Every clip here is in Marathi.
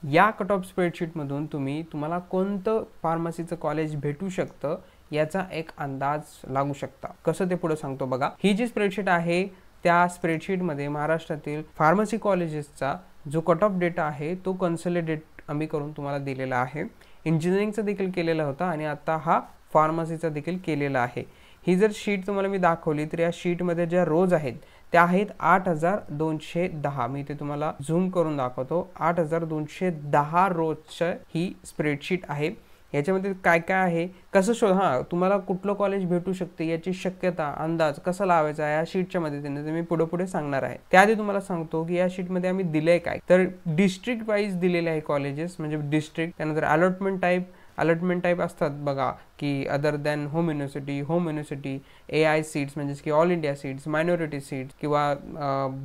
या कट ऑफ स्प्रेडशीटमधून तुम्हाला कोणतं फार्मसीचं कॉलेज भेटू शकतं याचा एक अंदाज लागू शकता. कसं ते पुढे सांगतो बघा. ही जी स्प्रेडशीट आहे त्या स्प्रेडशीटमध्ये महाराष्ट्रातील फार्मसी कॉलेजेसचा जो कट ऑफ डेटा आहे तो कन्सोलिडेट आम्ही करून तुम्हाला दिलेला आहे. इंजिनिअरिंगचा देखील केलेला होता आणि आता हा फार्मसीचा देखील केलेला आहे. ही जर शीट तुम्हाला मी दाखवली तर या शीटमध्ये ज्या रोज आहेत त्या आहेत 8210. मी ते तुम्हाला झूम करून दाखवतो. 8210 रोजची ही स्प्रेडशीट आहे. याच्यामध्ये काय काय आहे, कसं तुम्हाला कुठलं कॉलेज भेटू शकते याची शक्यता अंदाज कसा लावायचा या शीटच्या मदतीने ते मी पुढे सांगणार आहे. त्याआधी तुम्हाला सांगतो की या शीटमध्ये आम्ही दिलंय काय, तर डिस्ट्रिक्ट वाईज दिलेले आहे कॉलेजेस, म्हणजे डिस्ट्रिक्ट. त्यानंतर अलॉटमेंट टाईप असतात बघा की other than home university, AI seats म्हणजे की all India seats, minority seats किंवा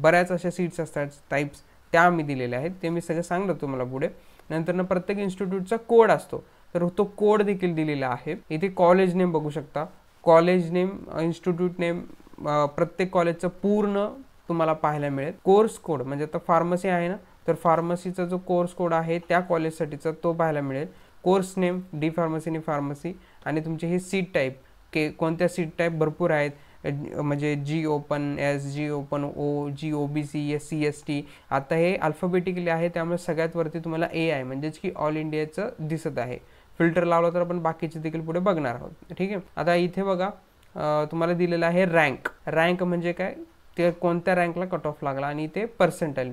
बऱ्याच अशा सीट्स असतात टाईप्स, त्या आम्ही दिलेल्या आहेत. ते मी सगळं सांगतो तुम्हाला पुढे. नंतर प्रत्येक इन्स्टिट्यूटचा कोड असतो, तर तो कोड देखील दिलेला आहे. इथे कॉलेज नेम बघू शकता, कॉलेज नेम, इन्स्टिट्यूट नेम, प्रत्येक कॉलेजचं पूर्ण तुम्हाला पाहायला मिळेल. कोर्स कोड म्हणजे आता फार्मसी आहे ना, तर फार्मसीचा जो कोर्स कोड आहे त्या कॉलेजसाठीचा तो पाहायला मिळेल. Course name, D pharmacy, pharmacy, आणि तुमचे हे सीट टाईप, कोणत्या सीट टाईप भरपूर आहेत, म्हणजे जी open, SG open, OG, OBC, SC, ST. आता हे अल्फाबेटिकली आहे त्यामुळे सगळ्यात वरती तुम्हाला AI म्हणजेच की ऑल इंडियाचं दिसत आहे. फिल्टर लावला तर आपण बाकीचे देखील पुढे बघणार आहोत. ठीक आहे. आता इथे बघा तुम्हाला दिलेलं आहे रँक म्हणजे काय, ते कोणत्या रँकला कट ऑफ लागला आणि ते पर्सेंटाईल,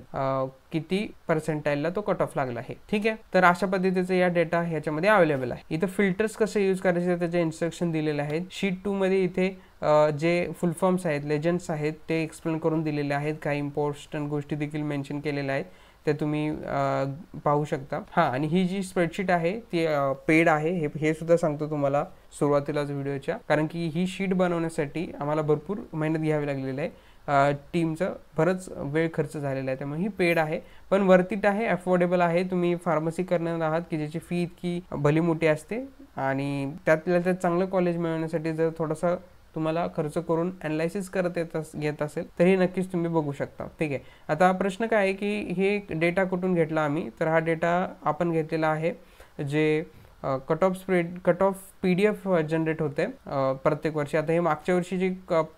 किती पर्सेंटाईलला तो कट ऑफ लागला आहे. ठीक आहे. तर अशा पद्धतीचा या डेटा ह्याच्यामध्ये अवेलेबल आहे. इथं फिल्टर्स कसे यूज करायचे त्याचे इन्स्ट्रक्शन दिलेले आहेत. शीट 2 मध्ये इथे जे फुल फॉर्म्स आहेत, लेजंड्स आहेत ते एक्सप्लेन करून दिलेले आहेत. काही इम्पॉर्टंट गोष्टी देखील मेन्शन केलेल्या आहेत, ते तुम्ही पाहू शकता. आणि ही जी स्प्रेडशीट आहे ती पेड आहे, हे सुद्धा सांगतो तुम्हाला सुरुवातीलाच व्हिडिओच्या, कारण की ही शीट बनवण्यासाठी आम्हाला भरपूर मेहनत घ्यावी लागलेली आहे. टीमचं बरंच वेळ खर्च झालेला आहे, त्यामुळे ही पेड आहे, पण वर्थ आहे, अफोर्डेबल आहे. तुम्ही फार्मसी करणार आहात की ज्याची फी इतकी भली मोठी असते आणि त्यातल्या त्यात चांगलं कॉलेज मिळवण्यासाठी जर थोडासा तुम्हाला खर्च करून ॲनालायसिस करत येत असेल तर हे नक्कीच तुम्ही बघू शकता. ठीक आहे. आता प्रश्न काय आहे की हे डेटा कुठून घेतला आम्ही, तर हा डेटा आपण घेतलेला आहे जे कट ऑफ PDF जनरेट होते प्रत्येक वर्षी. आता हे मागच्या वर्षीची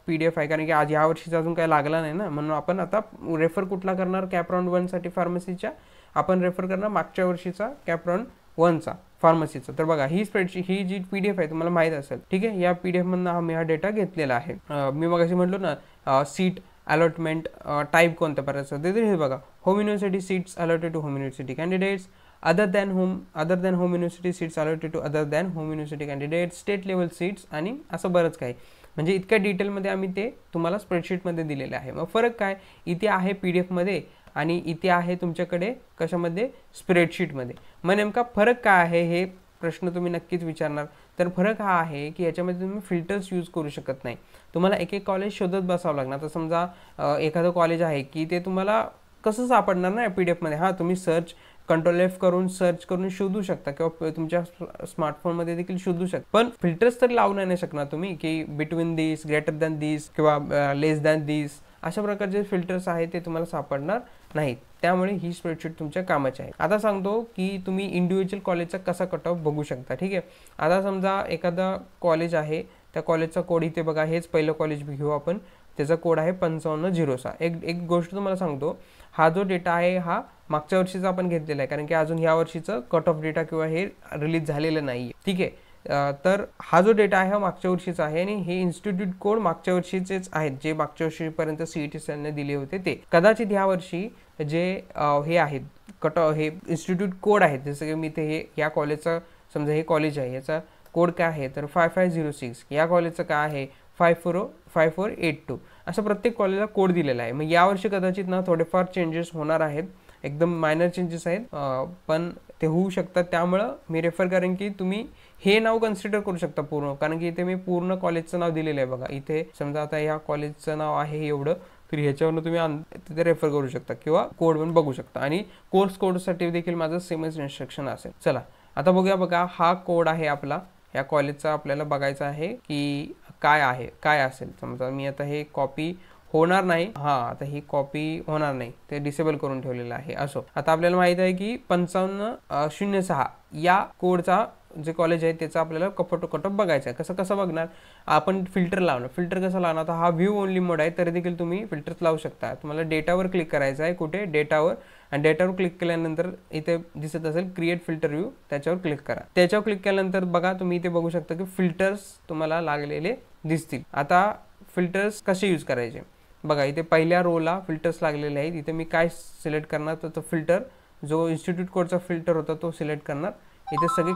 PDF आहे, कारण की आज या वर्षीचा अजून काही लागला नाही ना, म्हणून आपण आता रेफर कुठला करणार, कॅपराऊंड 1 साठी फार्मसीच्या आपण रेफर करणार मागच्या वर्षीचा कॅपराऊंड 1चा फार्मसीचा. तर बघा ही स्प्रेडशीट, ही जी PDF आहे तुम्हाला माहित असेल. ठीक आहे. या PDF मधून आम्ही हा डेटा घेतलेला आहे. मी मगाशी म्हटलो ना, सीट अलॉटमेंट टाईप कोणत्या प्रकारचं ते हे बघा. Home university seats allotted to home university candidates, other than home university seats allotted to other than home university candidates, state level seats, आणि असं बरंच काही, म्हणजे इतक्या डिटेलमध्ये आम्ही ते तुम्हाला स्प्रेडशीटमध्ये दिलेले आहे. मग फरक काय, इथे आहे PDF मध्ये आणि इथे आहे तुमच्याकडे कशामध्ये, स्प्रेडशीटमध्ये. मग नेमका फरक काय आहे हे प्रश्न तुम्ही नक्कीच विचारणार. तर फरक हा आहे की याच्यामध्ये तुम्ही फिल्टर्स यूज करू शकत नाही. तुम्हाला एक एक कॉलेज शोधत बसावं लागणार. तर समजा एखादं कॉलेज आहे की ते तुम्हाला कसं सापडणार ना PDF मध्ये. तुम्ही कंट्रोल F करून सर्च करून शोधू शकता किंवा तुमच्या स्मार्टफोनमध्ये देखील शोधू शकता, पण फिल्टर्स तर लावू नाही शकणार तुम्ही की बिटवीन दिस, ग्रेटर दॅन दिस किंवा लेस दॅन दिस, अशा प्रकारचे फिल्टर्स आहेत ते तुम्हाला सापडणार नाहीत. त्यामुळे ही स्प्रेडशीट तुमच्या कामाची आहे. आता सांगतो की तुम्ही इंडिव्हिज्युअल कॉलेजचा कसा कट ऑफ बघू शकता. ठीक आहे. आता समजा एखादा कॉलेज आहे, त्या कॉलेजचा कोड इथे बघा, हेच पहिलं कॉलेज घेऊ आपण, त्याचा कोड आहे 5506. एक गोष्ट तुम्हाला सांगतो, हा जो डेटा आहे हा मागच्या वर्षीचा आपण घेतलेला आहे, कारण की अजून ह्या वर्षीचं कट ऑफ डेटा किंवा हे रिलीज झालेलं नाही. ठीक आहे. तर हा जो डेटा आहे हा मागच्या वर्षीचा आहे आणि हे इन्स्टिट्यूट कोड मागच्या वर्षीचेच आहेत, जे मागच्या वर्षीपर्यंत CET सेलने दिले होते ते. कदाचित ह्या वर्षी जे हे आहेत हे इन्स्टिट्यूट कोड आहेत, जसं की मी ते हे या कॉलेजचा, समजा हे कॉलेज आहे, याचा कोड काय आहे तर 5506, या कॉलेजचं काय आहे 5482. असं प्रत्येक कॉलेजला कोड दिलेला आहे. मग यावर्षी कदाचित ना थोडेफार चेंजेस होणार आहेत, एकदम मायनर चेंजेस आहेत, पण ते होऊ शकतात. त्यामुळं मी रेफर करेन की तुम्ही हे नाव कन्सिडर करू शकता पूर्ण, कारण की इथे मी पूर्ण कॉलेजचं नाव दिलेलं आहे बघा. इथे समजा आता या कॉलेजचं नाव आहे एवढं, तर ह्याच्यावरून तुम्ही तिथे रेफर करू शकता किंवा कोड पण बघू शकता, आणि कोर्स कोडसाठी देखील माझं सेमच इन्स्ट्रक्शन असेल. चला आता बघा हा कोड आहे आपला, या कॉलेजचा आपल्याला बघायचा आहे की काय असेल. समजा मी आता हे कॉपी होणार नाही, हा आता ही कॉपी होणार नाही, ते डिसेबल करून ठेवलेलं आहे. असो, आता आपल्याला माहित आहे की 5506 या कोडचा जे कॉलेज आहे त्याचा आपल्याला कट ऑफ बघायचा आहे. कसं बघणार, आपण फिल्टर लावणार. फिल्टर कसं लावणार, आता हा व्ह्यू ओनली मोड आहे तरी देखील तुम्ही फिल्टर्स लावू शकता. तुम्हाला डेटावर क्लिक करायचं आहे, कुठे डेटावर, आणि डेटावर क्लिक केल्यानंतर इथे दिसत असेल क्रिएट फिल्टर व्ह्यू, त्याच्यावर क्लिक करा. त्याच्यावर क्लिक केल्यानंतर बघा तुम्ही इथे बघू शकता की फिल्टर्स तुम्हाला लागलेले दिसतील. आता फिल्टर्स कसे यूज करायचे बघा, इथे पहिल्या रोला फिल्टर्स लागलेले आहेत. इथे मी काय सिलेक्ट करणार, तर तो फिल्टर जो इन्स्टिट्यूट कोडचा फिल्टर होता तो सिलेक्ट करणार. इथे सगळे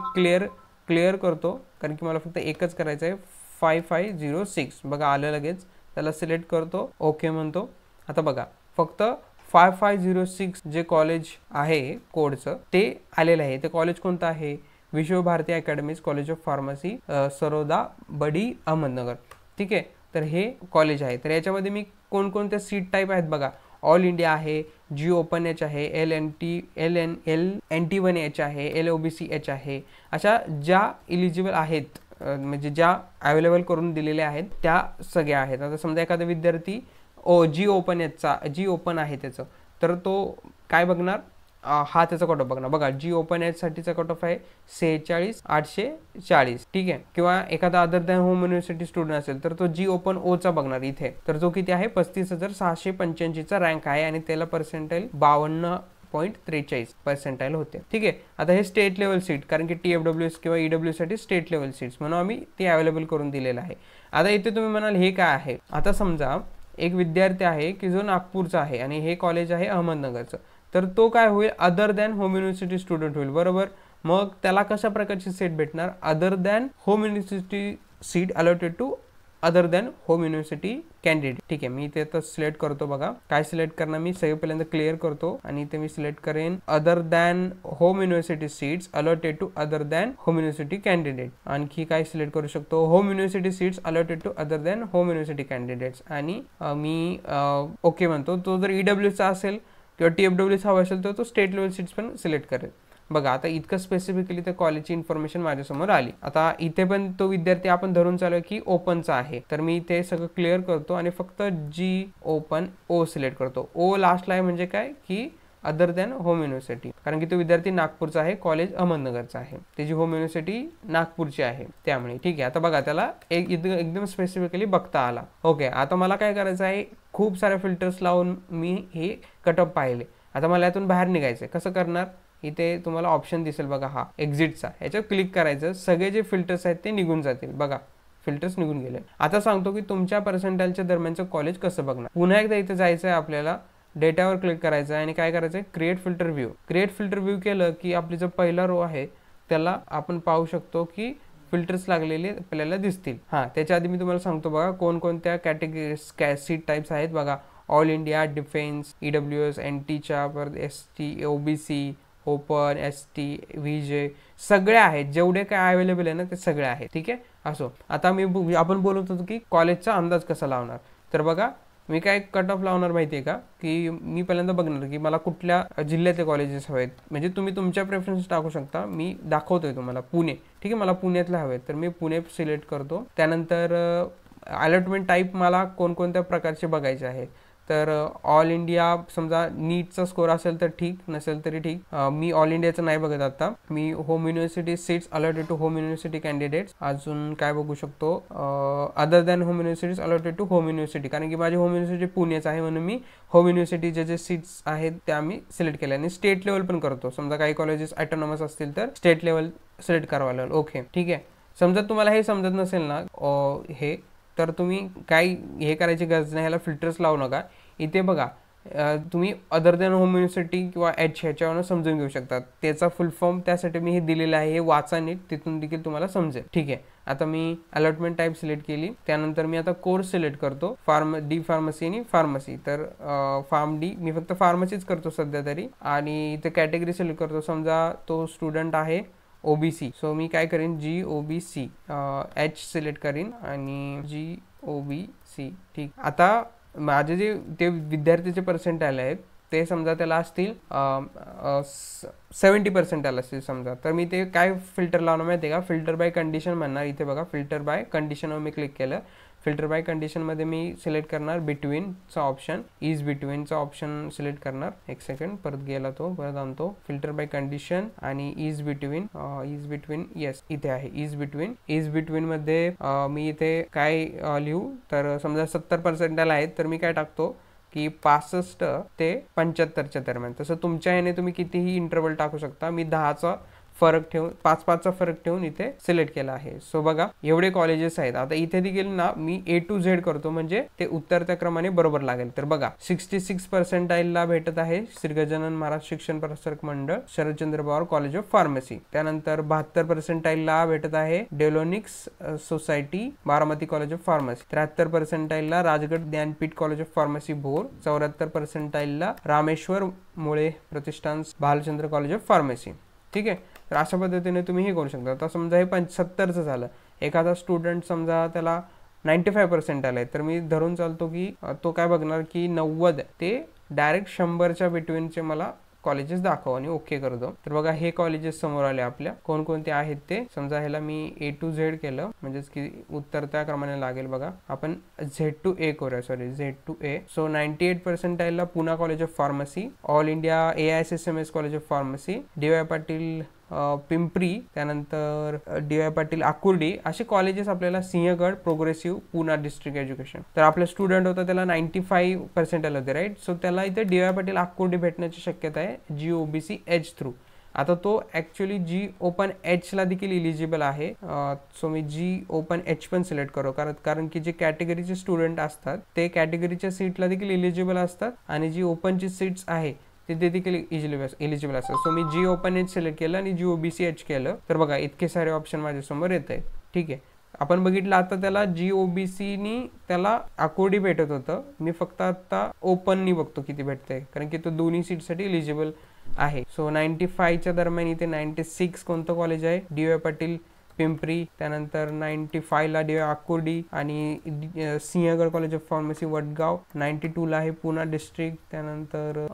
क्लिअर करतो, कारण की मला फक्त एकच करायचं आहे, 5506 बघा आलं लगेच. त्याला सिलेक्ट करतो, ओके म्हणतो. आता बघा फक्त 5506 जे कॉलेज आहे कोडचं ते आलेलं आहे. ते कॉलेज कोणतं आहे, Vishwabharati academies college of pharmacy, Saroda Badi, Ahmednagar. ठीक आहे, तर हे कॉलेज आहे. तर याच्यामध्ये मी कोणकोणते सीट टाईप आहेत बघा, ऑल इंडिया आहे, जी ओपन एच आहे, LNT1H आहे, LOBC-H आहे. अशा ज्या इलिजिबल आहेत, म्हणजे ज्या अवेलेबल करून दिलेल्या आहेत त्या सगळ्या आहेत. आता समजा एखादा विद्यार्थी जी ओपन आहे त्याचं, तर तो काय बघणार, हा त्याचा कट ऑफ बघणार. बघा जी ओपन एच साठीचा कट ऑफ आहे 46,840. ठीक आहे, किंवा एखादा other than home university student असेल तर तो जी ओपन ओचा बघणार इथे. तर तो किती आहे, 35,685चा रँक आहे आणि त्याला पर्सेंटाईल 52.43% होते. ठीक आहे, आता हे स्टेट लेवल सीट, कारण की TFWS किंवा EW साठी स्टेट लेवल सीट्स म्हणून आम्ही ते अवेलेबल करून दिलेलं आहे. आता इथे तुम्ही म्हणाल हे काय आहे, आता समजा एक विद्यार्थी आहे की जो नागपूरचा आहे आणि हे कॉलेज आहे अहमदनगरचं, तर तो काय होईल, other than home university student होईल, बरोबर. मग त्याला कशा प्रकारची सीट भेटणार, other than home university seat allotted to other than home university candidate. ठीक आहे, मी ते आता सिलेक्ट करतो. बघा काय सिलेक्ट करणार, मी सगळं पहिल्यांदा क्लिअर करतो आणि इथे मी सिलेक्ट करेन other than home university seats allotted to other than home university candidate. आणखी काय सिलेक्ट करू शकतो, home university seats allotted to other than home university candidates, आणि मी ओके म्हणतो. तो जर EWचा असेल किंवा TFWS हवा असेल तर तो स्टेट लेवल सीट्स पण सिलेक्ट करेल. बघा आता इतकं स्पेसिफिकली त्या कॉलेजची इन्फॉर्मेशन माझ्यासमोर आली. आता इथे पण तो विद्यार्थी आपण धरून चालू की ओपनचा आहे, तर मी ते सगळं क्लिअर करतो आणि फक्त जी ओपन ओ सिलेक्ट करतो. ओ लास्टला आहे म्हणजे काय की अदर दॅन होम युनिव्हर्सिटी, कारण की तो विद्यार्थी नागपूरचा आहे, कॉलेज अहमदनगरचा आहे, त्याची होम युनिव्हर्सिटी नागपूरची आहे त्यामुळे. ठीक आहे, आता बघा त्याला एकदम स्पेसिफिकली बघता आला. ओके, आता मला काय करायचं आहे, खूप सारे फिल्टर्स लावून मी हे कट ऑफ पाहिले. आता मला यातून बाहेर निघायचं, कसं करणार, इथे तुम्हाला ऑप्शन दिसेल बघा हा एक्झिटचा, याच्यावर क्लिक करायचं, सगळे जे फिल्टर्स आहेत ते निघून जातील. बघा फिल्टर्स निघून गेले. आता सांगतो की तुमच्या पर्सेंटाईलच्या दरम्यानचं कॉलेज कसं बघणार. पुन्हा एकदा इथे जायचं आहे, आपल्याला डेटावर क्लिक करायचं आहे आणि काय करायचं आहे, क्रिएट फिल्टर व्ह्यू केलं की आपली जो पहिला रो आहे त्याला आपण पाहू शकतो की फिल्टर्स लागलेले आपल्याला दिसतील. हां, त्याच्या आधी मी तुम्हाला सांगतो बघा कोणकोणत्या कॅटेगरी सीट टाईप्स आहेत. बघा ऑल इंडिया, डिफेन्स, EWS, NTच्या, परत ST, OBC, open, ST, VJ सगळे आहेत, जेवढे काय अवेलेबल आहे ना ते सगळे आहेत. ठीक आहे, असो आता आपण बोलत होतो की कॉलेजचा अंदाज कसा लावणार. तर बघा मी काय कट ऑफ लावणार माहिती आहे का, की मी पहिल्यांदा बघणार की मला कुठल्या जिल्ह्यातले कॉलेजेस हवेत. म्हणजे तुम्ही तुमच्या प्रेफरन्स टाकू शकता, मी दाखवतोय तुम्हाला पुणे. ठीक आहे, मला पुण्यातले हवेत तर मी पुणे सिलेक्ट करतो. त्यानंतर अलॉटमेंट टाईप मला कोणकोणत्या प्रकारचे बघायचे आहे, तर ऑल इंडिया समजा नीटचा स्कोर असेल तर ठीक, नसेल तरी ठीक. मी ऑल इंडियाचं नाही बघत आता, मी home university seats allotted to home university candidates. अजून काय बघू शकतो, other than home universities allotted to home university, कारण की माझी होम युनिव्हर्सिटी पुणेच आहे म्हणून मी होम युनिव्हर्सिटीचे जे सीट्स आहेत त्या मी सिलेक्ट केल्या. आणि स्टेट लेवल पण करतो, समजा काही कॉलेजेस ऑटोनॉमस असतील तर स्टेट लेवल सिलेक्ट करावं लागेल. ओके ठीक आहे, समजा तुम्हाला हे समजत नसेल ना हे, तर तुम्ही काही हे करायची गरज नाही, ह्याला फिल्टर्स लावू नका. इथे बघा तुम्ही अदर दॅन होम युनिव्हर्सिटी किंवा H ह्याच्यावरून समजून घेऊ शकता, त्याचा फुल फॉर्म त्यासाठी मी हे दिलेलं आहे, हे वाचा नीट, तिथून देखील तुम्हाला समजेल. ठीक आहे, आता मी अलॉटमेंट टाईप सिलेक्ट केली. त्यानंतर मी आता कोर्स सिलेक्ट करतो, डी फार्मसी आणि फार्मसी. तर फार्म डी मी फक्त फार्मसीच करतो सध्या तरी. आणि इथे कॅटेगरी सिलेक्ट करतो, समजा तो स्टुडंट आहे OBC, सो मी काय करेन GOBC H सिलेक्ट करीन आणि GOBC. ठीक, आता माझे जे ते विद्यार्थीचे पर्सेंटाईल आहेत ते समजा त्याला असतील 70% असतील समजा, तर मी ते काय फिल्टर लावणार माहिती आहे का, फिल्टर बाय कंडिशन म्हणणार. इथे बघा फिल्टर बाय कंडिशनवर मी क्लिक केलं. फिल्टर बाय कंडिशनमध्ये मी सिलेक्ट करणार बिटवीनचा ऑप्शन, इज बिटवीनचा ऑप्शन सिलेक्ट करणार. एक सेकंड, परत गेला तो, परत आणतो. फिल्टर बाय कंडिशन आणि इज बिटवीन येस इथे आहे इज बिटवीन मध्ये मी इथे काय लिहू, तर समजा 70% आहेत तर मी काय टाकतो की 65 ते 75च्या दरम्यान. तसं तुमच्या ह्याने तुम्ही कितीही इंटरवल टाकू शकता. मी 10चा फरक ठेवून 5-5चा फरक ठेवून इथे सिलेक्ट केला आहे. सो बघा एवढे कॉलेजेस आहेत. आता इथे देखील ना मी A to Z करतो म्हणजे ते उतरत्या क्रमाने बरोबर लागेल. तर बघा 66% भेटत आहे Shri Gajanan Maharaj Shikshan Prasarak Mandal Sharadchandra Pawar college of pharmacy. त्यानंतर 72% भेटत आहे Delonix society Baramati college of pharmacy. 73% Rajgad Dnyanpeeth college of pharmacy Bhor. 74% Rameshwar Mule Pratishthan Bhalchandra college of pharmacy. ठीक आहे. तर अशा पद्धतीने तुम्ही हे करू शकता. आता समजा हे 70चं झालं, एखादा स्टुडंट समजा त्याला 95% आले, तर मी धरून चालतो की तो काय बघणार की 90 ते डायरेक्ट 100च्या बिटवीनचे मला कॉलेजेस दाखव आणि ओके करतो. तर बघा हे कॉलेजेस समोर आले आपल्या, कोणकोणते आहेत ते. समजा ह्याला मी A to Z केलं म्हणजेच की उतरत्या क्रमाने लागेल. बघा आपण Z to A करूया, Z to A. So 98% Poona college of pharmacy, all India AISSMS college of pharmacy, DY Patil Pimpri, त्यानंतर DY पाटील आकुर्डी, असे कॉलेजेस आपल्याला Sinhgad progressive Poona district education. तर आपला स्टुडंट होता त्याला 95% होते राईट. सो त्याला इथे DY पाटील आकुर्डी भेटण्याची शक्यता आहे GOBC H थ्रू. आता तो ऍक्च्युअली GOpenH ला देखील इलिजिबल आहे. सो मी GOpenH पण सिलेक्ट करू कारण की जे कॅटेगरीचे स्टुडंट असतात ते कॅटेगरीच्या सीटला देखील इलिजिबल असतात आणि जी ओपनची सीट्स आहे ते देखील इलिजिबल असतात. सो मी GOpenH सिलेक्ट केलं आणि GOBC H केलं. तर बघा इतके सारे ऑप्शन माझ्यासमोर येत आहेत. ठीक आहे. आपण बघितलं आता त्याला GOBC नी त्याला आकुर्डी भेटत होतं. मी फक्त आता ओपननी बघतो किती भेटतंय कारण की तो दोन्ही सीटसाठी इलिजिबल आहे. सो 95च्या दरम्यान इथे 96 कोणतं कॉलेज आहे, DY पाटील पिंपरी. त्यानंतर 95ला DY आकुर्डी आणि Sinhgad college of pharmacy Vadgaon. 92ला आहे पुना डिस्ट्रिक्ट. त्यानंतर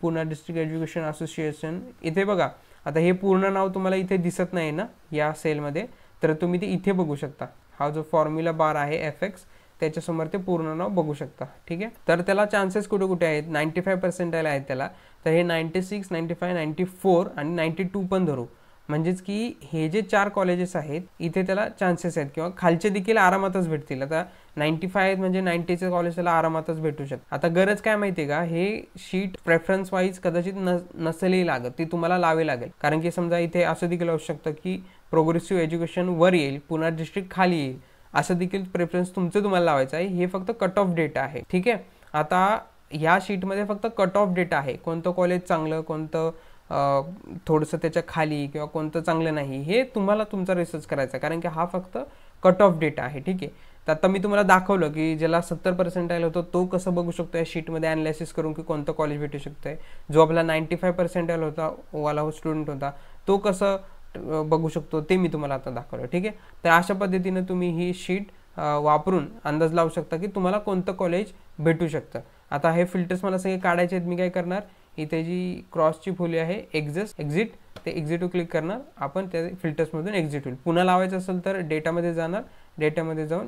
पुना डिस्ट्रिक्ट एज्युकेशन असोसिएशन. इथे बघा आता हे पूर्ण नाव तुम्हाला इथे दिसत नाही ना या सेलमध्ये, तर तुम्ही ते इथे बघू शकता. हा जो फॉर्म्युला बार आहे FX त्याच्यासमोर ते पूर्ण नाव बघू शकता. ठीक आहे. तर त्याला चान्सेस कुठे कुठे आहेत, 95% आहेत त्याला. तर हे 96, 95, 94 आणि 92 पण धरू. म्हणजेच की हे जे 4 कॉलेजेस आहेत इथे त्याला चान्सेस आहेत किंवा खालचे देखील आरामातच भेटतील. आता 95 आहेत म्हणजे 90चे कॉलेज त्याला आरामातच भेटू शकतात. आता गरज काय माहितीये का, हे शीट प्रेफरन्स वाईज कदाचित नसेलही लागत, ती तुम्हाला लावे लागेल. कारण की समजा इथे असं देखील असू शकतं की प्रोग्रेसिव्ह एज्युकेशन वर येईल, पुना डिस्ट्रिक्ट खाली येईल, असं देखील प्रेफरन्स तुमचं तुम्हाला लावायचं आहे. हे फक्त कट ऑफ डेटा आहे. ठीक आहे. आता या शीटमध्ये फक्त कट ऑफ डेटा आहे, कोणतं कॉलेज चांगलं, कोणतं थोडंसं त्याच्या खाली किंवा कोणतं चांगलं नाही, हे तुम्हाला तुमचा रिसर्च करायचा, कारण की हा फक्त कट ऑफ डेटा आहे. ठीक आहे. तर आता मी तुम्हाला दाखवलं की ज्याला 70% होतं तो कसं बघू शकतो या शीटमध्ये अनालिसिस करून की कोणतं कॉलेज भेटू शकतंय. जो आपला 95% होता वाला स्टुडंट होता तो कसं बघू शकतो ते मी तुम्हाला आता दाखवलं. ठीक आहे. तर अशा पद्धतीने तुम्ही ही शीट वापरून अंदाज लावू शकता की तुम्हाला कोणतं कॉलेज भेटू शकतं. आता हे फिल्टर्स मला सगळे काढायचे आहेत. मी काय करणार, इथे जी क्रॉसची फुली आहे एक्झिट, ते एक्झिटवर क्लिक करणार आपण, त्या फिल्टर्समधून एक्झिट होईल. पुन्हा लावायचं असेल तर डेटामध्ये जाणार, डेटामध्ये जाऊन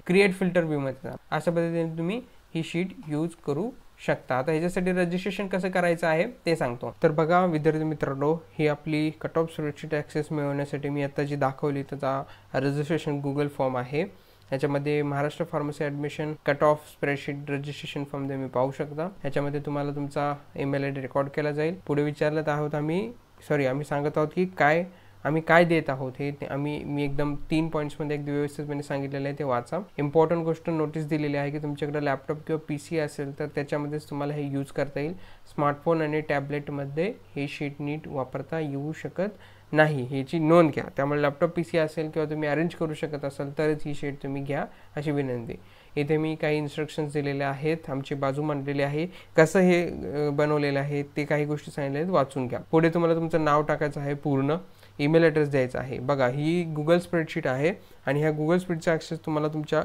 क्रिएट फिल्टर व्ह्यूमध्ये जाणार. अशा पद्धतीने तुम्ही ही शीट यूज करू शकता. आता ह्याच्यासाठी रजिस्ट्रेशन कसं करायचं आहे ते सांगतो. तर बघा विद्यार्थी मित्रांनो, ही आपली कट ऑफ स्प्रेडशीट ॲक्सेस मिळवण्यासाठी मी आता जी दाखवली त्याचा रजिस्ट्रेशन गुगल फॉर्म आहे. याच्यामध्ये Maharashtra pharmacy admission cut off spreadsheet registration form तुम्ही पाहू शकता. याच्यामध्ये तुम्हाला तुमचा ईमेल ID रेकॉर्ड केला जाईल. पुढे विचारत आहोत आम्ही सांगत आहोत की आम्ही काय देत आहोत हे मी एकदम 3 पॉईंट्समध्ये अगदी व्यवस्थितपणे सांगितलेलं आहे, ते वाचा. इम्पॉर्टंट गोष्ट नोटीस दिलेली आहे की तुमच्याकडे लॅपटॉप किंवा PC असेल तर त्याच्यामध्येच तुम्हाला हे यूज करता येईल. स्मार्टफोन आणि टॅबलेटमध्ये ही शीट नीट वापरता येऊ शकत नाही, ह्याची नोंद घ्या. त्यामुळे लॅपटॉप PC असेल किंवा तुम्ही अरेंज करू शकत असाल तरच ही शीट तुम्ही घ्या अशी विनंती. इथे मी काही इन्स्ट्रक्शन्स दिलेले आहेत, आमची बाजू मांडलेली आहे, कसं हे बनवलेलं आहे ते काही गोष्टी सांगितल्या आहेत, वाचून घ्या. पुढे तुम्हाला तुमचं नाव टाकायचं आहे पूर्ण, ईमेल ॲड्रेस द्यायचा आहे. बघा, ही गुगल स्प्रेडशीट आहे आणि ह्या गुगल स्प्रेडचा ॲक्सेस तुम्हाला तुमच्या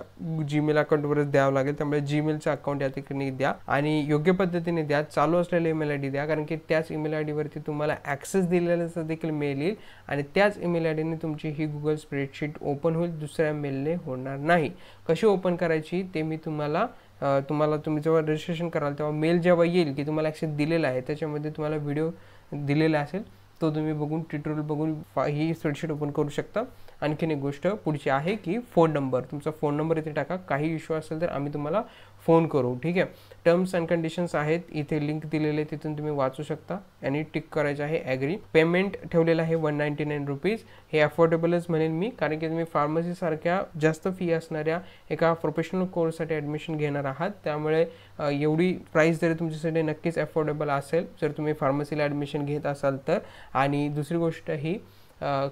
जीमेल अकाउंटवरच द्यावं लागेल. त्यामुळे जीमेलचं अकाउंट या ठिकाणी द्या आणि योग्य पद्धतीने द्या. चालू असलेले ईमेल आय डी द्या, कारण की त्याच ईमेल आय डीवरती तुम्हाला ॲक्सेस दिलेल्याचा देखील मेल येईल आणि त्याच ईमेल आय डीने तुमची ही गुगल स्प्रेडशीट ओपन होईल, दुसऱ्या मेलने होणार नाही. कशी ओपन करायची ते मी तुम्ही जेव्हा रजिस्ट्रेशन कराल तेव्हा मेल जेव्हा येईल की तुम्हाला ॲक्सेस दिलेला आहे, त्याच्यामध्ये तुम्हाला व्हिडिओ दिलेला असेल, तो तुम्ही बघून ट्युटोरियल बघून ही स्प्रेडशीट ओपन करू शकता. आणखीन एक गोष्ट पुढची आहे की फोन नंबर, तुमचा फोन नंबर इथे टाका. काही इश्यू असेल तर आम्ही तुम्हाला फोन करू. ठीक आहे. टर्म्स अँड कंडिशन्स आहेत, इथे लिंक दिलेले आहे, तिथून तुम्ही वाचू शकता आणि टिक करायचं आहे ॲग्री. पेमेंट ठेवलेलं आहे 199 रुपीज. हे अफोर्डेबलच म्हणेन मी, कारण की तुम्ही फार्मसीसारख्या जास्त फी असणाऱ्या एका प्रोफेशनल कोर्ससाठी ॲडमिशन घेणार आहात. त्यामुळे एवढी प्राईस जरी तुमच्यासाठी नक्कीच अफोर्डेबल असेल जर तुम्ही फार्मसीला ॲडमिशन घेत असाल तर. आणि दुसरी गोष्ट ही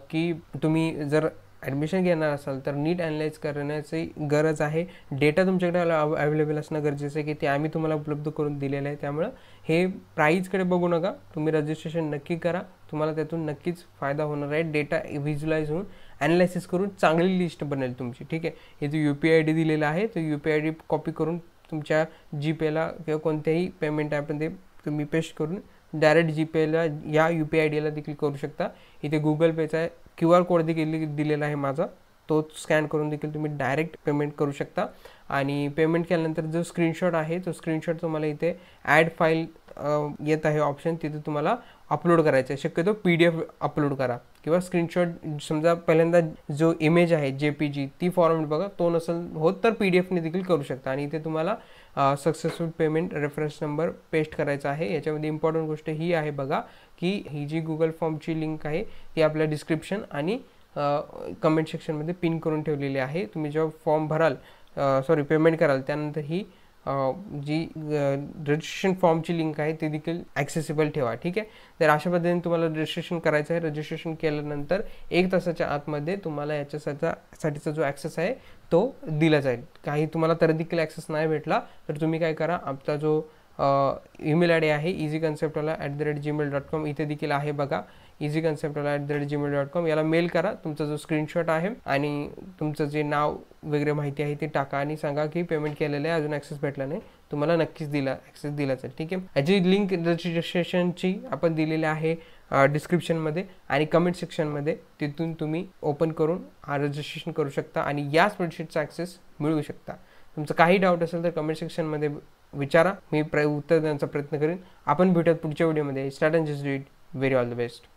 की तुम्ही जर ॲडमिशन घेणार असाल तर नीट ॲनालाइज करण्याची गरज आहे. डेटा तुमच्याकडे अवेलेबल असणं गरजेचं आहे की ते आम्ही तुम्हाला उपलब्ध करून दिलेलं आहे. त्यामुळं हे प्राईजकडे बघू नका, तुम्ही रजिस्ट्रेशन नक्की करा, तुम्हाला त्यातून नक्कीच फायदा होणार आहे. डेटा व्हिज्युलाइज होऊन ॲनालायसिस करून चांगली लिस्ट बनेल तुमची. ठीक आहे. हे जो UPI ID दिलेला आहे तो UPI ID कॉपी करून तुमच्या जीपेला किंवा कोणत्याही पेमेंट ॲपमध्ये तुम्ही पेस्ट करून डायरेक्ट जीपेला या UPI ID देखील करू शकता. इथे गुगल पेचा QR कोड देखील दिलेला आहे माझा, तो स्कॅन करून देखील तुम्ही डायरेक्ट पेमेंट करू शकता. आणि पेमेंट केल्यानंतर जो स्क्रीनशॉट आहे तो स्क्रीनशॉट तुम्हाला इथे ॲड फाईल येत आहे ऑप्शन, तिथे तुम्हाला अपलोड करायचं आहे. शक्यतो PDF अपलोड करा किंवा स्क्रीनशॉट, समजा पहिल्यांदा जो इमेज आहे JPG ती फॉर्मॅट बघा, तो नसेल होत तर PDFने देखील करू शकता. आणि इथे तुम्हाला successful payment reference number paste करायचा आहे. याच्यामध्ये इम्पॉर्टंट गोष्ट ही आहे बघा की ही जी गुगल फॉर्मची लिंक आहे ती आपल्या डिस्क्रिप्शन आणि कमेंट सेक्शनमध्ये पिन करून ठेवलेली आहे. तुम्ही जेव्हा फॉर्म भराल पेमेंट कराल त्यानंतर ही जी रजिस्ट्रेशन फॉर्मची लिंक आहे ती देखील ॲक्सेसिबल ठेवा. ठीक आहे. तर अशा पद्धतीने तुम्हाला रजिस्ट्रेशन करायचं आहे. रजिस्ट्रेशन केल्यानंतर 1 तासाच्या आतमध्ये तुम्हाला याच्यासाठीचा जो ॲक्सेस आहे तो दिला जाईल. काही तुम्हाला तरी देखील ॲक्सेस नाही भेटला तर तुम्ही काय करा, आपला जो ईमेल आय डी आहे easyconceptwala@gmail.com इथे देखील आहे बघा, easyconceptwala@gmail.com, याला मेल करा. तुमचा जो स्क्रीनशॉट आहे आणि तुमचं जे नाव वगैरे माहिती आहे ते टाका आणि सांगा की पेमेंट केलेलं आहे, अजून ॲक्सेस भेटला नाही, तुम्हाला नक्कीच ॲक्सेस दिलाच आहे. ठीक आहे. याची लिंक रजिस्ट्रेशनची आपण दिलेली आहे डिस्क्रिप्शनमध्ये आणि कमेंट सेक्शनमध्ये, तिथून तुम्ही ओपन करून रजिस्ट्रेशन करू शकता आणि या स्प्रेडशीटचा ॲक्सेस मिळवू शकता. तुमचं काही डाऊट असेल तर कमेंट सेक्शनमध्ये विचारा, मी उत्तर देण्याचा प्रयत्न करेन. आपण भेटूयात पुढच्या व्हिडिओमध्ये. Start and just do it. Very all the best.